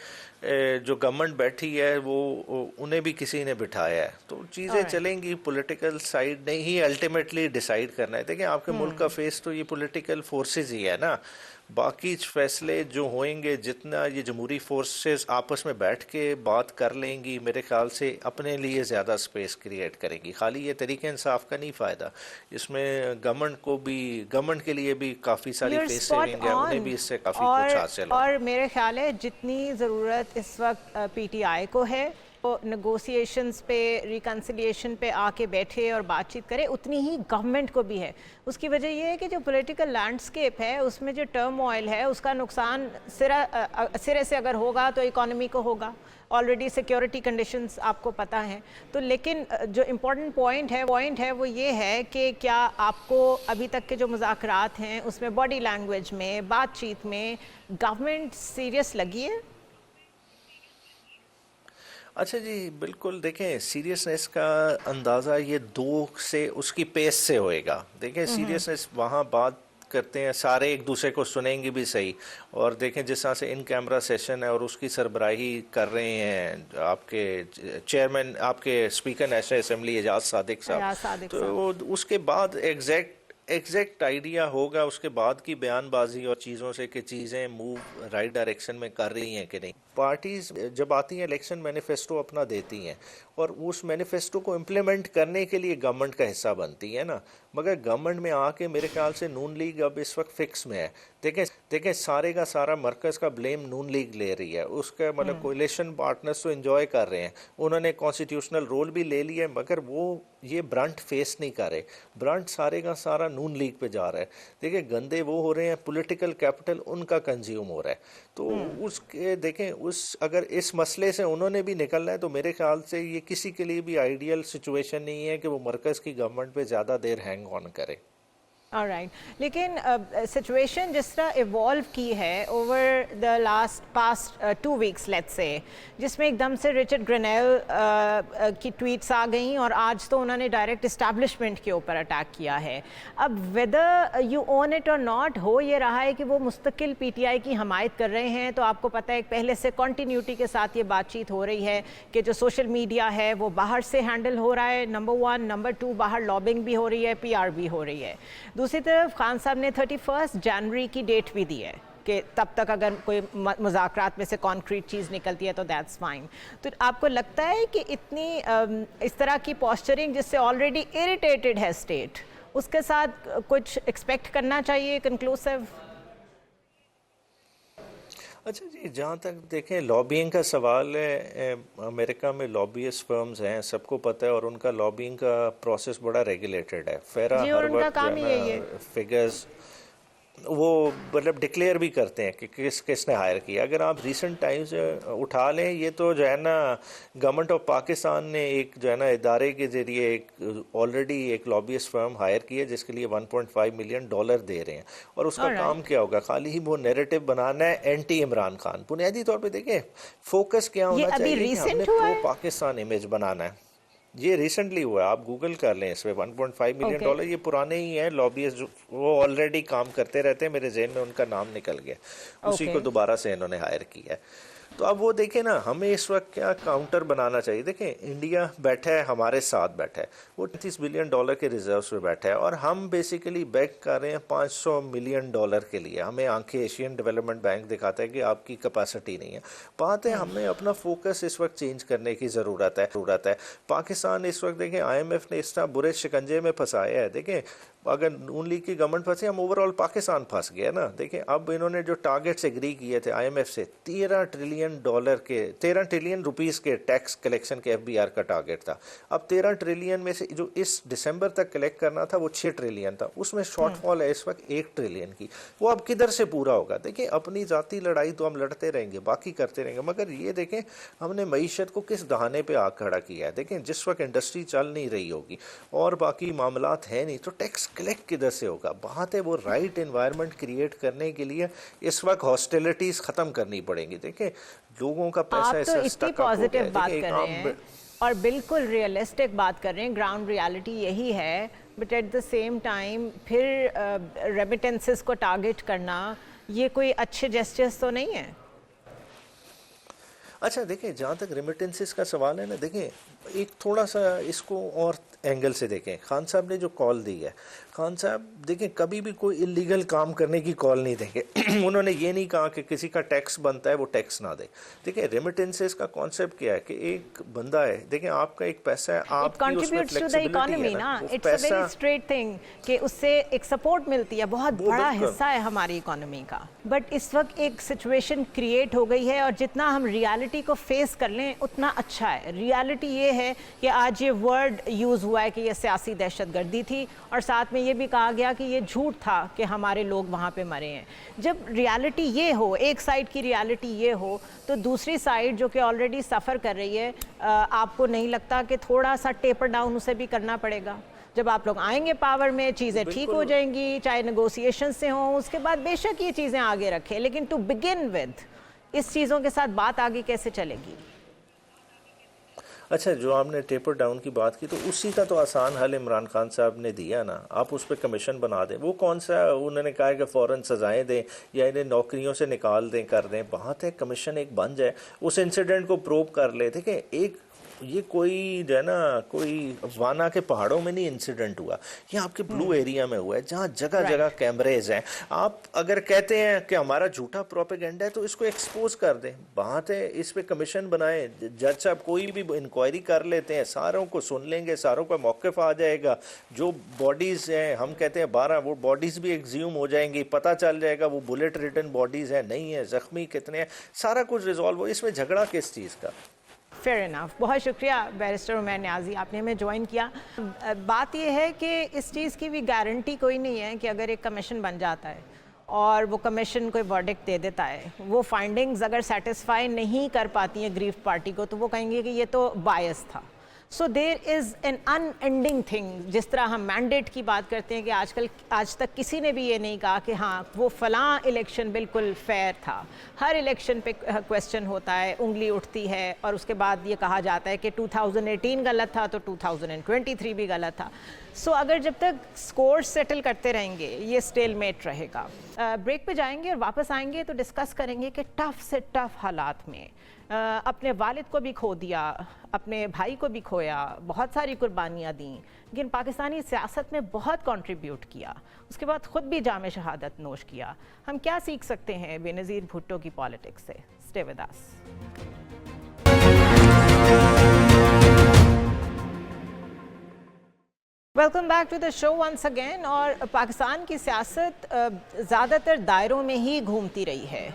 جو گورنمنٹ بیٹھی ہے وہ انہیں بھی کسی نے بٹھایا ہے, تو چیزیں چلیں گی. پولیٹیکل سائڈ نے ہی الٹیمیٹلی ڈیسائیڈ کرنا ہے. دیکھیں آپ کے ملک کا فیس تو یہ پولیٹیکل فورسز ہی ہے نا, باقی فیصلے جو ہوئیں گے جتنا یہ جمہوری فورسز آپس میں بیٹھ کے بات کر لیں گی میرے خیال سے اپنے لیے زیادہ سپیس کریٹ کریں گی. خالی یہ طریقہ انصاف کا نہیں فائدہ, اس میں گورنمنٹ کے لیے بھی کافی ساری فیس سیونگ ہے, انہیں بھی اس سے کافی کچھ حاصل ہو. اور میرے خیال ہے جتنی ضرورت اس وقت پی ٹی آئی کو ہے نیگوسیشنز پہ ریکنسیلیشن پہ آ کے بیٹھے اور بات چیت کرے, اتنی ہی گورنمنٹ کو بھی ہے. اس کی وجہ یہ ہے کہ جو پولیٹیکل لینڈسکیپ ہے اس میں جو ٹرم آئل ہے اس کا نقصان سرے سے اگر ہوگا تو اکانومی کو ہوگا. آلریڈی سیکیورٹی کنڈیشنز آپ کو پتہ ہیں. تو لیکن جو امپورٹنٹ پوائنٹ ہے وہ یہ ہے کہ کیا آپ کو ابھی تک کے جو مذاکرات ہیں اس میں باڈی لینگویج میں, بات چیت میں گورنمنٹ سیریس لگی ہے؟ اچھا جی بالکل, دیکھیں سیریسنس کا اندازہ یہ دو سے اس کی پیس سے ہوئے گا. دیکھیں سیریسنس وہاں بات کرتے ہیں سارے ایک دوسرے کو سنیں گے بھی صحیح, اور دیکھیں جس طرح سے ان کیمرہ سیشن ہے اور اس کی سربراہی کر رہے ہیں آپ کے چیئرمین, آپ کے اسپیکر نیشنل اسمبلی اعجاز صادق صاحب, تو اس کے بعد ایگزیکٹ آئیڈیا ہوگا اس کے بعد کی بیان بازی اور چیزوں سے کہ چیزیں موو رائٹ ڈائریکشن میں کر رہی ہیں کہ نہیں. پارٹیز جب آتی ہیں الیکشن مینیفیسٹو اپنا دیتی ہیں اور اس مینیفیسٹو کو امپلیمنٹ کرنے کے لیے گورنمنٹ کا حصہ بنتی ہے نا, مگر گورنمنٹ میں آ کے میرے خیال سے نون لیگ اب اس وقت فکس میں ہے. دیکھیں سارے کا سارا مرکز کا بلیم نون لیگ لے رہی ہے, اس کا مطلب کولیشن پارٹنرز تو انجوائے کر رہے ہیں, انہوں نے کانسٹیٹیوشنل رول بھی لے لیا ہے, مگر وہ یہ برنٹ فیس نہیں کر رہے. برنٹ سارے کا سارا نون لیگ پہ جا رہا ہے. دیکھیں گندے وہ ہو رہے ہیں, پولیٹیکل کیپٹل ان کا کنزیوم ہو رہا ہے. تو اس کے دیکھیں اگر اس مسئلے سے انہوں نے بھی نکلنا ہے تو میرے خیال سے یہ کسی کے لیے بھی آئیڈیل سچویشن نہیں ہے کہ وہ مرکز کی گورنمنٹ پہ زیادہ دیر ہینگ آن کرے. آلرائٹ, لیکن سچویشن جس طرح ایوالو کی ہے over the past 2 weeks let's say, جس میں ایک دم سے رچرڈ گرینیل کی ٹویٹس آ گئیں اور آج تو انہوں نے ڈائریکٹ اسٹیبلشمنٹ کے اوپر اٹیک کیا ہے. اب ویدر یو اون اٹ اور ناٹ, ہو یہ رہا ہے کہ وہ مستقل پی ٹی آئی کی حمایت کر رہے ہیں, تو آپ کو پتہ ہے پہلے سے کنٹینیوٹی کے ساتھ یہ بات چیت ہو رہی ہے کہ جو سوشل میڈیا ہے وہ باہر سے ہینڈل ہو رہا ہے, نمبر 1, نمبر 2 باہر لابنگ بھی ہو رہی ہے, پی آر بھی ہو رہی ہے. دوسری طرف خان صاحب نے 31 جنوری کی ڈیٹ بھی دی ہے کہ تب تک اگر کوئی مذاکرات میں سے کانکریٹ چیز نکلتی ہے تو دیٹس فائن. تو آپ کو لگتا ہے کہ اتنی اس طرح کی پوسچرنگ جس سے آلریڈی اریٹیٹڈ ہے اسٹیٹ, اس کے ساتھ کچھ ایکسپیکٹ کرنا چاہیے کنکلوسیو؟ اچھا جی, جہاں تک دیکھیں لابینگ کا سوال ہے, امریکہ میں لابیس فرمز ہیں, سب کو پتہ ہے, اور ان کا لابینگ کا پروسیس بڑا ریگولیٹڈ ہے. فیرا ہر وقت فگرز وہ مطلب ڈکلیئر بھی کرتے ہیں کہ کس نے ہائر کیا. اگر آپ ریسنٹ ٹائمز اٹھا لیں, یہ تو جو ہے نا گورنمنٹ آف پاکستان نے ایک جو ہے نا ادارے کے ذریعے ایک آلریڈی ایک لابیس فرم ہائر کی ہے جس کے لیے $1.5 ملین دے رہے ہیں, اور اس کا کام کیا ہوگا, خالی ہی وہ نیریٹو بنانا ہے اینٹی عمران خان. بنیادی طور پہ دیکھیں فوکس کیا ہونا چاہیے کہ ہم نے پرو پاکستان امیج بنانا ہے. یہ ریسنٹلی ہوا ہے, آپ گوگل کر لیں اس پہ. $1.5 ملین یہ پرانے ہی ہیں لابیز, وہ آلریڈی کام کرتے رہتے ہیں, میرے ذہن میں ان کا نام نکل گیا, اسی کو دوبارہ سے انہوں نے ہائر کیا ہے. تو اب وہ دیکھیں نا, ہمیں اس وقت کیا کاؤنٹر بنانا چاہیے. دیکھیں انڈیا بیٹھا ہے, ہمارے ساتھ بیٹھا ہے, وہ $30 بلین کے ریزروز پہ بیٹھا ہے, اور ہم بیسیکلی بیک کر رہے ہیں $500 ملین کے لیے. ہمیں آنکھیں ایشین ڈیولپمنٹ بینک دکھاتا ہے کہ آپ کی کیپیسٹی نہیں ہے. بات ہے ہمیں اپنا فوکس اس وقت چینج کرنے کی ضرورت ہے. پاکستان اس وقت دیکھیں IMF نے اس طرح برے شکنجے میں پھنسایا ہے. دیکھیں اگر نون لیگ کی گورنمنٹ پھنسی, ہم اوور آل پاکستان پھنس گیا نا. دیکھیں اب انہوں نے جو ٹارگیٹس ایگری کیے تھے IMF سے, $13 ٹریلین روپیز کے ٹیکس کلیکشن کے FBR کا ٹارگیٹ تھا. اب 13 ٹریلین میں سے جو اس دسمبر تک کلیکٹ کرنا تھا وہ 6 ٹریلین تھا, اس میں شارٹ فال ہے اس وقت 1 ٹریلین کی. وہ اب کدھر سے پورا ہوگا؟ دیکھیں اپنی ذاتی لڑائی تو ہم لڑتے رہیں گے, باقی کرتے رہیں گے, مگر یہ دیکھیں ہم نے معیشت کو کس دہانے پہ آگ کھڑا کیا ہے. دیکھیں جس وقت انڈسٹری چل نہیں رہی ہوگی اور باقی معاملات ہیں نہیں, تو ٹیکس کلیکٹ کدھر سے ہوگا؟ بات ہے وہ رائٹ انوائرمنٹ کریٹ کرنے کے لیے اس وقت ہاسٹیلٹیز ختم کرنی پڑیں گی. دیکھیں لوگوں کا پیسہ آپ تو اتنی پازیٹیو بات کر رہے ہیں اور بالکل ریئلسٹک بات کر رہے ہیں, گراؤنڈ ریالٹی یہی ہے, but at the same time پھر ریمیٹنسز کو ٹارگٹ کرنا یہ کوئی اچھے جسٹس تو نہیں ہے. اچھا دیکھیں جہاں تک ریمیٹنسز کا سوال ہے نا, دیکھیں ایک تھوڑا سا اس کو اور اینگل سے دیکھیں. خان صاحب نے جو کال دی ہے، خان صاحب دیکھیں کبھی بھی کوئی اللیگل کام کرنے کی کال نہیں دیں گے. انہوں نے یہ نہیں کہا کہ کسی کا ٹیکس بنتا ہے وہ ٹیکس نہ دے. دیکھیں ریمیٹنسز کا کانسیپٹ کیا ہے کہ ایک بندہ ہے، دیکھیں آپ کا ایک پیسہ ہے، آپ کی اس میں فلیکسیبلٹی ہے نا، it's a very straight thing کہ اس سے ایک سپورٹ ملتی ہے، بہت بڑا حصہ ہے ہماری اکانومی کا. بٹ اس وقت ایک سچویشن کریٹ ہو گئی ہے، اور جتنا ہم ریالٹی کو فیس کر لیں اتنا اچھا ہے. ریالٹی یہ ہے کہ آج یہ ورڈ یوز ہوا ہے کہ یہ سیاسی دہشت گردی تھی، اور ساتھ میں یہ بھی کہا گیا کہ یہ جھوٹ تھا کہ ہمارے لوگ وہاں پہ مرے ہیں. جب ریالٹی یہ ہو، ایک سائڈ کی ریالٹی یہ ہو، تو دوسری سائڈ جو کہ آلریڈی سفر کر رہی ہے، آپ کو نہیں لگتا کہ تھوڑا سا ٹیپر ڈاؤن اسے بھی کرنا پڑے گا؟ جب آپ لوگ آئیں گے پاور میں، چیزیں ٹھیک ہو جائیں گی، چاہے نیگوسیشن سے ہوں، اس کے بعد بے شک یہ چیزیں آگے رکھیں، لیکن ٹو بگن ود اس چیزوں کے ساتھ بات آگے کیسے چلے گی؟ اچھا، جو آپ نے ٹیپر ڈاؤن کی بات کی تو اسی کا تو آسان حل عمران خان صاحب نے دیا نا. آپ اس پہ کمیشن بنا دیں. وہ کون سا انہوں نے کہا ہے کہ فوراً سزائیں دیں یا انہیں نوکریوں سے نکال دیں، کر دیں. بات ہے کمیشن ایک بن جائے، اس انسیڈنٹ کو پروب کر لے. دیکھیں ایک یہ کوئی جو ہے نا کوئی وانا کے پہاڑوں میں نہیں انسیڈنٹ ہوا، یہ آپ کے بلو ایریا میں ہوا ہے جہاں جگہ جگہ کیمریز ہیں. آپ اگر کہتے ہیں کہ ہمارا جھوٹا پروپیگنڈا ہے تو اس کو ایکسپوز کر دیں. بات ہے اس پہ کمیشن بنائیں، جج صاحب کوئی بھی انکوائری کر لیتے ہیں، ساروں کو سن لیں گے، ساروں کا موقف آ جائے گا. جو باڈیز ہیں، ہم کہتے ہیں 12، وہ باڈیز بھی ایکزیوم ہو جائیں گی، پتہ چل جائے گا وہ بلٹ ریٹن باڈیز ہیں نہیں ہیں، زخمی کتنے ہیں، سارا کچھ ریزالو ہو. اس میں جھگڑا کس چیز کا؟ Fair enough. بہت شکریہ بیرسٹر عمیر نیازی، آپ نے ہمیں جوائن کیا. بات یہ ہے کہ اس چیز کی بھی گارنٹی کوئی نہیں ہے کہ اگر ایک کمیشن بن جاتا ہے اور وہ کمیشن کوئی ورڈکٹ دے دیتا ہے، وہ فائنڈنگز اگر سیٹسفائی نہیں کر پاتی ہیں گریف پارٹی کو، تو وہ کہیں گے کہ یہ تو بائس تھا. So there is an unending thing. جس طرح ہم مینڈیٹ کی بات کرتے ہیں کہ آج تک کسی نے بھی یہ نہیں کہا کہ ہاں وہ فلاں الیکشن بالکل فیئر تھا. ہر الیکشن پہ کویسچن ہوتا ہے، انگلی اٹھتی ہے، اور اس کے بعد یہ کہا جاتا ہے کہ 2018 غلط تھا تو 2023 بھی غلط تھا. سو اگر جب تک سکور سیٹل کرتے رہیں گے یہ سٹیل میٹ رہے گا. بریک پہ جائیں گے اور واپس آئیں گے تو ڈسکس کریں گے کہ ٹف سے ٹف حالات میں اپنے والد کو بھی کھو دیا، اپنے بھائی کو بھی کھویا، بہت ساری قربانیاں دیں، لیکن پاکستانی سیاست میں بہت کنٹریبیوٹ کیا، اس کے بعد خود بھی جام شہادت نوش کیا. ہم کیا سیکھ سکتے ہیں بے نظیر بھٹو کی پالیٹکس سے؟ Stay with us. Welcome back to the show once again. اور پاکستان کی سیاست زیادہ تر دائروں میں ہی گھومتی رہی ہے.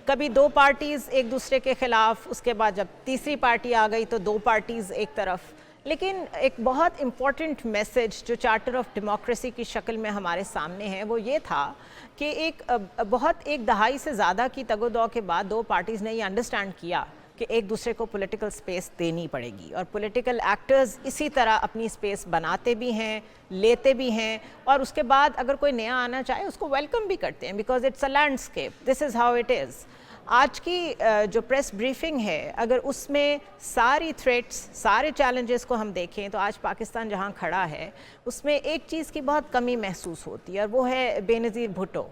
کبھی دو پارٹیز ایک دوسرے کے خلاف، اس کے بعد جب تیسری پارٹی آ گئی تو دو پارٹیز ایک طرف. لیکن ایک بہت امپورٹنٹ میسج جو چارٹر آف ڈیموکریسی کی شکل میں ہمارے سامنے ہے وہ یہ تھا کہ ایک دہائی سے زیادہ کی تگ و دو کے بعد دو پارٹیز نے یہ انڈرسٹینڈ کیا کہ ایک دوسرے کو پولیٹیکل سپیس دینی پڑے گی، اور پولیٹیکل ایکٹرز اسی طرح اپنی سپیس بناتے بھی ہیں، لیتے بھی ہیں، اور اس کے بعد اگر کوئی نیا آنا چاہے اس کو ویلکم بھی کرتے ہیں، because it's a landscape, this is how it is. آج کی جو پریس بریفنگ ہے، اگر اس میں ساری تھریٹس، سارے چیلنجز کو ہم دیکھیں تو آج پاکستان جہاں کھڑا ہے اس میں ایک چیز کی بہت کمی محسوس ہوتی ہے، اور وہ ہے بے نظیر بھٹو،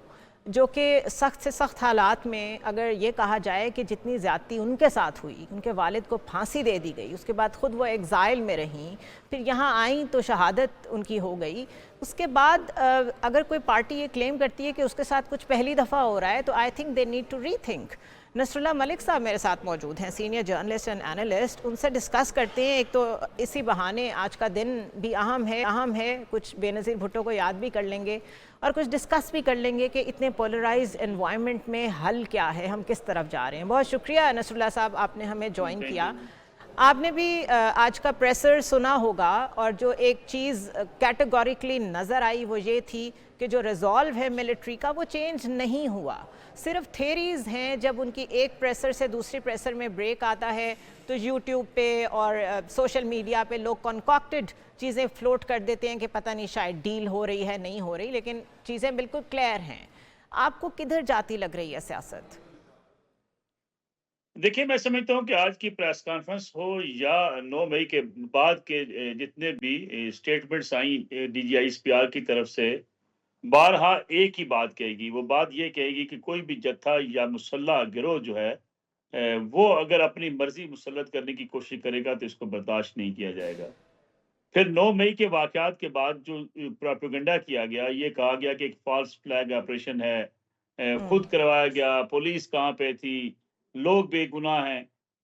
جو کہ سخت سے سخت حالات میں اگر یہ کہا جائے کہ جتنی زیادتی ان کے ساتھ ہوئی، ان کے والد کو پھانسی دے دی گئی، اس کے بعد خود وہ ایگزائل میں رہیں، پھر یہاں آئیں تو شہادت ان کی ہو گئی، اس کے بعد اگر کوئی پارٹی یہ کلیم کرتی ہے کہ اس کے ساتھ کچھ پہلی دفعہ ہو رہا ہے تو I think they need to rethink. Nasrullah Malik صاحب میرے ساتھ موجود ہیں، سینئر جرنلسٹ اینڈ اینالسٹ. ان سے ڈسکس کرتے ہیں. ایک تو اسی بہانے آج کا دن بھی اہم ہے، کچھ بے نظیر بھٹو کو یاد بھی کر لیں گے اور کچھ ڈسکس بھی کر لیں گے کہ اتنے پولرائزڈ انوائرمنٹ میں حل کیا ہے، ہم کس طرف جا رہے ہیں. بہت شکریہ نصر اللہ صاحب، آپ نے ہمیں جوائن کیا. آپ نے بھی آج کا پریسر سنا ہوگا، اور جو ایک چیز کیٹیگوریکلی نظر آئی وہ یہ تھی کہ جو ریزالو ہے ملٹری کا وہ چینج نہیں ہوا، صرف تھیریز ہیں. جب ان کی ایک پریسر سے دوسری پریسر میں بریک آتا ہے تو یوٹیوب پہ اور سوشل میڈیا پہ لوگ کنکاکٹڈ چیزیں فلوٹ کر دیتے ہیں کہ پتہ نہیں شاید ڈیل ہو رہی ہے، نہیں ہو رہی، لیکن چیزیں بالکل کلیئر ہیں. آپ کو کدھر جاتی لگ رہی ہے سیاست؟ دیکھیے، میں سمجھتا ہوں کہ آج کی پریس کانفرنس ہو یا 9 مئی کے بعد کے جتنے بھی اسٹیٹمنٹس آئیں D G I S P R کی طرف سے، بارہا ایک ہی بات کہے گی. وہ بات یہ کہے گی کہ کوئی بھی جتھا یا مسلح گروہ جو ہے وہ اگر اپنی مرضی مسلط کرنے کی کوشش کرے گا تو اس کو برداشت نہیں کیا جائے گا۔ پھر 9 مئی کے واقعات کے بعد جو پروپیگنڈا کیا گیا، یہ کہا گیا کہ ایک فالس فلیگ آپریشن ہے، خود کروایا گیا، پولیس کہاں پہ تھی، لوگ بے گناہ ہیں۔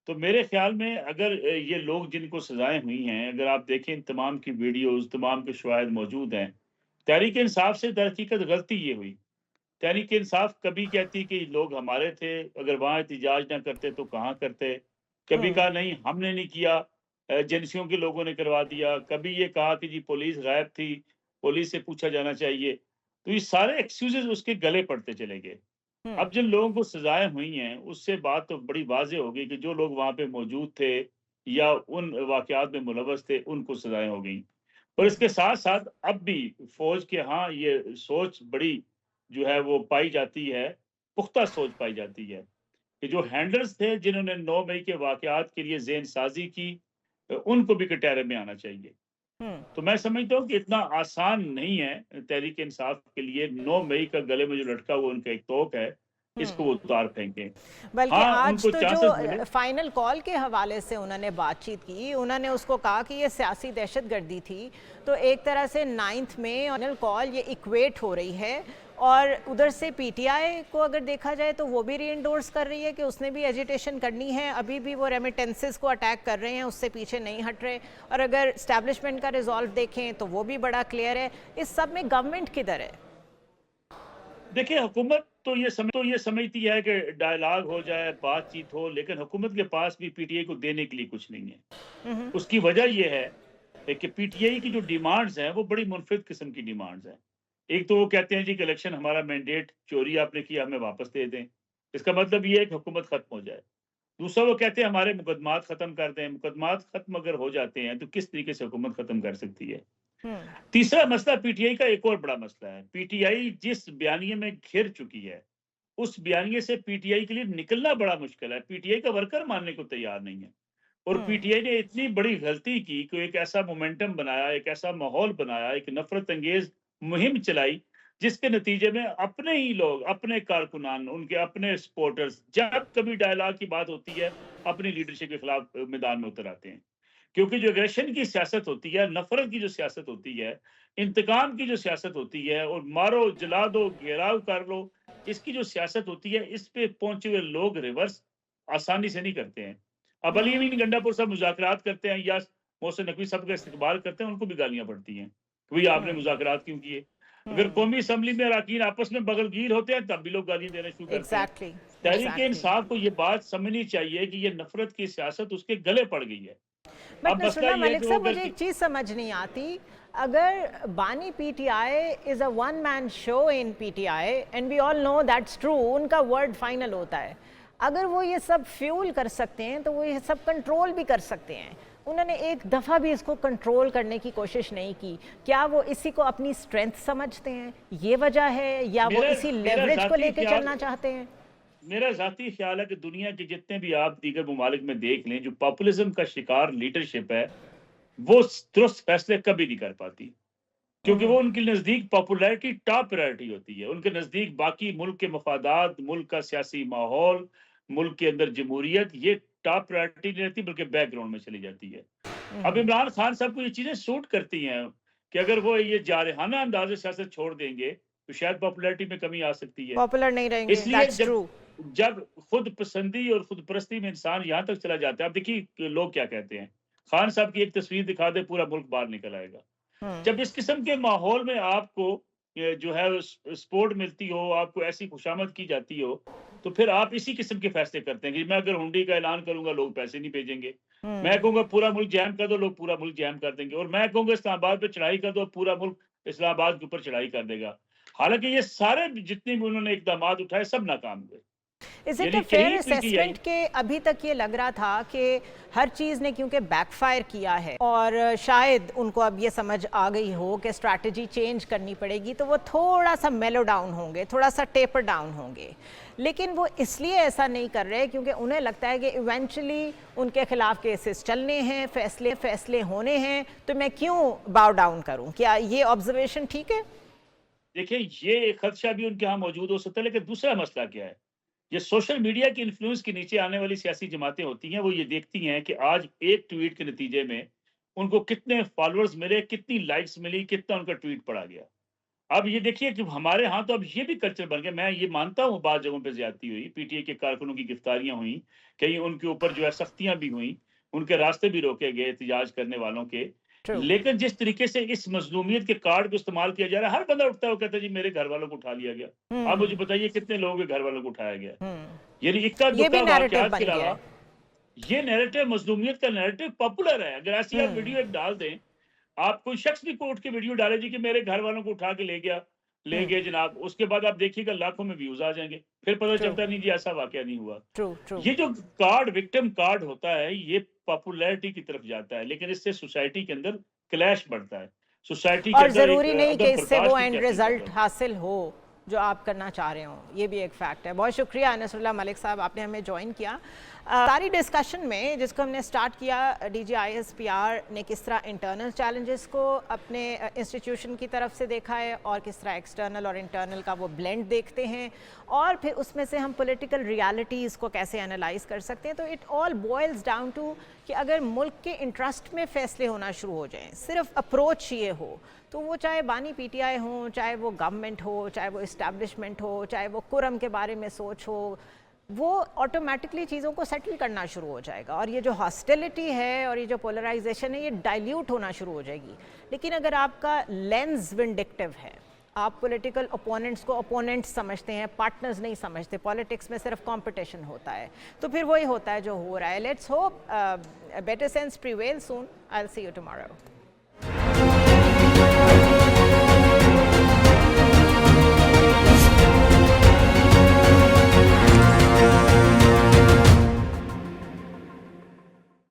تو میرے خیال میں اگر یہ لوگ جن کو سزائیں ہوئی ہیں، اگر آپ دیکھیں تمام کی ویڈیوز، تمام کے شواہد موجود ہیں، تحریک انصاف سے در حقیقت غلطی یہ ہوئی۔ تحریک انصاف کبھی کہتی کہ لوگ ہمارے تھے، اگر وہاں احتجاج نہ کرتے تو کہاں کرتے، کبھی کہا نہیں ہم نے نہیں کیا، ایجنسیوں کے لوگوں نے کروا دیا، کبھی یہ کہا کہ جی پولیس غائب تھی، پولیس سے پوچھا جانا چاہیے۔ تو یہ سارے ایکسکیوزز اس کے گلے پڑتے چلے گئے۔ اب جن لوگوں کو سزائیں ہوئی ہیں اس سے بات تو بڑی واضح ہو گئی کہ جو لوگ وہاں پہ موجود تھے یا ان واقعات میں ملوث تھے ان کو سزائیں ہو گئیں۔ اور اس کے ساتھ ساتھ اب بھی فوج کے ہاں یہ سوچ بڑی جو ہے وہ پائی جاتی ہے، پختہ سوچ پائی جاتی ہے کہ جو ہینڈلرز تھے جنہوں نے 9 مئی کے واقعات کے لیے ذہن سازی کی، ان کو بھی کٹہرے میں آنا چاہیے۔ تو میں سمجھتا ہوں کہ اتنا آسان نہیں ہے تحریک انصاف کے لیے 9 مئی کا گلے میں جو لٹکا وہ ان کا ایک توق ہے، اس کو وہ اتار پھینکیں۔ بلکہ ہاں ان آج کو تو چانسز جو ملے۔ فائنل کال کے حوالے سے انہوں نے بات چیت کی، انہوں نے اس کو کہا کہ یہ سیاسی دہشت گردی تھی، تو ایک طرح سے 9 میں فائنل کال یہ ایکویٹ ہو رہی ہے، اور ادھر سے پی ٹی آئی کو اگر دیکھا جائے تو وہ بھی ری انڈورس کر رہی ہے کہ اس نے بھی ایجیٹیشن کرنی ہے، ابھی بھی وہ ریمیٹنسز کو اٹیک کر رہے ہیں، اس سے پیچھے نہیں ہٹ رہے، اور اگر اسٹیبلشمنٹ کا ریزالو دیکھیں تو وہ بھی بڑا کلیئر ہے۔ اس سب میں گورنمنٹ کدھر ہے؟ دیکھیں حکومت تو یہ سمجھتی ہے کہ ڈائلاگ ہو جائے، بات چیت ہو، لیکن حکومت کے پاس بھی پی ٹی آئی کو دینے کے لیے کچھ نہیں ہے۔ اس کی وجہ یہ ہے کہ پی ٹی آئی کی جو ڈیمانڈز ہیں وہ بڑی منفرد قسم کی ڈیمانڈز ہیں۔ ایک تو وہ کہتے ہیں جی کہ الیکشن ہمارا مینڈیٹ چوری آپ نے کیا، ہمیں واپس دے دیں، اس کا مطلب یہ ہے کہ حکومت ختم ہو جائے۔ دوسرا وہ کہتے ہیں ہمارے مقدمات ختم کر دیں، مقدمات ختم اگر ہو جاتے ہیں تو کس طریقے سے حکومت ختم کر سکتی ہے؟ تیسرا مسئلہ پی ٹی آئی کا ایک اور بڑا مسئلہ ہے، پی ٹی آئی جس بیانیے میں گھر چکی ہے اس بیانیے سے پی ٹی آئی کے لیے نکلنا بڑا مشکل ہے۔ پی ٹی آئی کا ورکر ماننے کو تیار نہیں ہے، اور پی ٹی آئی نے اتنی بڑی غلطی کی کہ ایک ایسا مومنٹم بنایا، ایک ایسا ماحول بنایا، ایک نفرت انگیز مہم چلائی جس کے نتیجے میں اپنے ہی لوگ، اپنے کارکنان، ان کے اپنے سپورٹرز جب کبھی ڈائلاگ کی بات ہوتی ہے اپنی لیڈرشپ کے خلاف میدان میں اتر آتے ہیں۔ کیونکہ جو اگریشن کی سیاست ہوتی ہے، نفرت کی جو سیاست ہوتی ہے، انتقام کی جو سیاست ہوتی ہے، اور مارو جلا دو گھیراؤ کر لو، اس کی جو سیاست ہوتی ہے اس پہ پہنچے ہوئے لوگ ریورس آسانی سے نہیں کرتے ہیں۔ اب علی امین گنڈا پور صاحب مذاکرات کرتے ہیں یا محسن نقوی صاحب کا استقبال کرتے ہیں، ان کو بھی گالیاں پڑتی ہیں کہ بھئی آپ نے مذاکرات کیوں کیے۔ اگر قومی اسمبلی میں اراکین آپس میں بغل گیر ہوتے ہیں تب بھی لوگ گالیاں دینا شروع کرتے ہیں۔ تحریک انصاف کو یہ بات سمجھنی چاہیے کہ یہ نفرت کی سیاست اس کے گلے پڑ گئی ہے۔ بٹ نصراللہ ملک صاحب مجھے ایک چیز سمجھ نہیں آتی، اگر بانی P T I is a one man show in P T I and we all know that's true, ان کا ورڈ فائنل ہوتا ہے، اگر وہ یہ سب فیول کر سکتے ہیں تو وہ یہ سب کنٹرول بھی کر سکتے ہیں۔ انہوں نے ایک دفعہ بھی اس کو کنٹرول کرنے کی کوشش نہیں کی، کیا وہ اسی کو اپنی اسٹرینتھ سمجھتے ہیں، یہ وجہ ہے، یا وہ اسی لیوریج کو لے کے چلنا چاہتے ہیں؟ میرا ذاتی خیال ہے کہ دنیا کے جتنے بھی آپ دیگر ممالک میں دیکھ لیں، جو پاپولزم کا شکار لیڈرشپ ہے وہ درست فیصلے کبھی نہیں کر پاتی، کیونکہ وہ ان کے نزدیک پاپولیرٹی ٹاپ پرائرٹی ہوتی ہے۔ ان کے نزدیک باقی ملک کے مفادات، ملک کا سیاسی ماحول، ملک کے اندر جمہوریت، یہ ٹاپ پرائرٹی نہیں رہتی بلکہ بیک گراؤنڈ میں چلی جاتی ہے۔ اب عمران خان صاحب کو یہ چیزیں سوٹ کرتی ہیں کہ اگر وہ یہ جارحانہ انداز سیاست چھوڑ دیں گے تو شاید پاپولیرٹی میں کمی آ سکتی ہے، پاپولر نہیں رہیں گے، اس لیے جب خود پسندی اور خود پرستی میں انسان یہاں تک چلا جاتا ہے۔ اب دیکھیے لوگ کیا کہتے ہیں، خان صاحب کی ایک تصویر دکھا دے پورا ملک باہر نکل آئے گا۔ جب اس قسم کے ماحول میں آپ کو جو ہے سپورٹ ملتی ہو، آپ کو ایسی خوشامد کی جاتی ہو، تو پھر آپ اسی قسم کے فیصلے کرتے ہیں کہ میں اگر ہنڈی کا اعلان کروں گا لوگ پیسے نہیں بھیجیں گے، میں کہوں گا پورا ملک جیم کر دو، لوگ پورا ملک جیم کر دیں گے، اور میں کہوں گا اسلام آباد پہ چڑھائی کر دو، پورا ملک اسلام آباد کے اوپر چڑھائی کر دے گا۔ حالانکہ یہ سارے جتنے بھی انہوں نے اقدامات اٹھائے سب ناکام ہوئے۔ Is it a fair assessment کہ ابھی تک یہ لگ رہا تھا کہ ہر چیز نے کیونکہ بیک فائر کیا ہے اور شاید ان کو اب یہ سمجھ آ گئی ہو کہ اسٹریٹجی چینج کرنی پڑے گی، تو وہ تھوڑا سا میلو ڈاؤن ہوں گے، تھوڑا سا ٹیپر ڈاؤن ہوں گے، لیکن وہ اس لیے ایسا نہیں کر رہے کیونکہ انہیں لگتا ہے کہ ایونچولی ان کے خلاف کیسز چلنے ہیں، فیصلے ہونے ہیں، تو میں کیوں باؤ ڈاؤن کروں؟ کیا یہ آبزرویشن ٹھیک ہے؟ دیکھیں یہ خدشہ بھی ان کے ہاں موجود ہو سکتا ہے، لیکن دوسرا مسئلہ کیا ہے یہ سوشل میڈیا کی انفلوئنس کے نیچے آنے والی سیاسی جماعتیں ہوتی ہیں، وہ یہ دیکھتی ہیں کہ آج ایک ٹویٹ کے نتیجے میں ان کو کتنے فالوورز ملے، کتنی لائکس ملی، کتنا ان کا ٹویٹ پڑھا گیا۔ اب یہ دیکھیے کہ ہمارے ہاں تو اب یہ بھی کلچر بن گیا، میں یہ مانتا ہوں بعض جگہوں پہ زیادتی ہوئی، پی ٹی اے کے کارکنوں کی گرفتاریاں ہوئیں، کہیں ان کے اوپر جو ہے سختیاں بھی ہوئیں، ان کے راستے بھی روکے گئے احتجاج کرنے والوں کے، True. لیکن جس طریقے سے اس مظلومیت کے کارڈ کو استعمال کیا جا رہا ہے، ہر بندہ اٹھتا ہے وہ کہتا ہے جی میرے گھر والوں کو اٹھا لیا گیا۔ آپ مجھے بتائیے کتنے لوگوں کے گھر والوں کو اٹھایا گیا؟ یعنی اکا یہ بھی دکا نیریٹو واقعات بن کے گیا علاوہ ہے۔ یہ نیریٹو مظلومیت کا نیریٹو پاپولر ہے۔ اگر ایسی آپ ویڈیو ایک ڈال دیں، آپ کوئی شخص بھی کوٹ کے ویڈیو ڈالے جی کہ میرے گھر والوں کو اٹھا کے لے گئے جناب، اس کے بعد آپ دیکھیے گا لاکھوں میں ویوز آ جائیں گے، پھر پتہ چلتا نہیں جی ایسا واقعہ نہیں ہوا۔ ٹرو یہ جو کارڈ وکٹم کارڈ ہوتا ہے یہ پاپولیرٹی کی طرف جاتا ہے، لیکن اس سے سوسائٹی کے اندر کلیش بڑھتا ہے، سوسائٹی کے اور اندر ضروری نہیں کہ اس سے وہ اینڈ ایک رزلٹ حاصل ہو جو آپ کرنا چاہ رہے ہوں، یہ بھی ایک فیکٹ ہے۔ بہت شکریہ انس اللہ ملک صاحب، آپ نے ہمیں جوائن کیا۔ ساری ڈسکشن میں جس کو ہم نے سٹارٹ کیا، D G I S P R نے کس طرح انٹرنل چیلنجز کو اپنے انسٹیٹیوشن کی طرف سے دیکھا ہے اور کس طرح ایکسٹرنل اور انٹرنل کا وہ بلینڈ دیکھتے ہیں، اور پھر اس میں سے ہم پولیٹیکل ریالٹیز کو کیسے انالائز کر سکتے ہیں، تو it all boils down to کہ اگر ملک کے انٹرسٹ میں فیصلے ہونا شروع ہو جائیں، صرف اپروچ یہ ہو، تو وہ چاہے بانی پی ٹی آئی ہوں، چاہے وہ گورنمنٹ ہو، چاہے وہ اسٹیبلشمنٹ ہو، چاہے وہ کرم کے بارے میں سوچ ہو، وہ آٹومیٹکلی چیزوں کو سیٹل کرنا شروع ہو جائے گا، اور یہ جو ہاسٹیلٹی ہے اور یہ جو پولرائزیشن ہے یہ ڈائلیوٹ ہونا شروع ہو جائے گی۔ لیکن اگر آپ کا لینز ونڈکٹیو ہے، آپ پولیٹیکل اپوننٹس کو اپوننٹس سمجھتے ہیں، پارٹنرز نہیں سمجھتے، پالیٹکس میں صرف کمپٹیشن ہوتا ہے، تو پھر وہی ہوتا ہے جو ہو رہا ہے۔ Let's hope better sense prevail soon. I will see you tomorrow.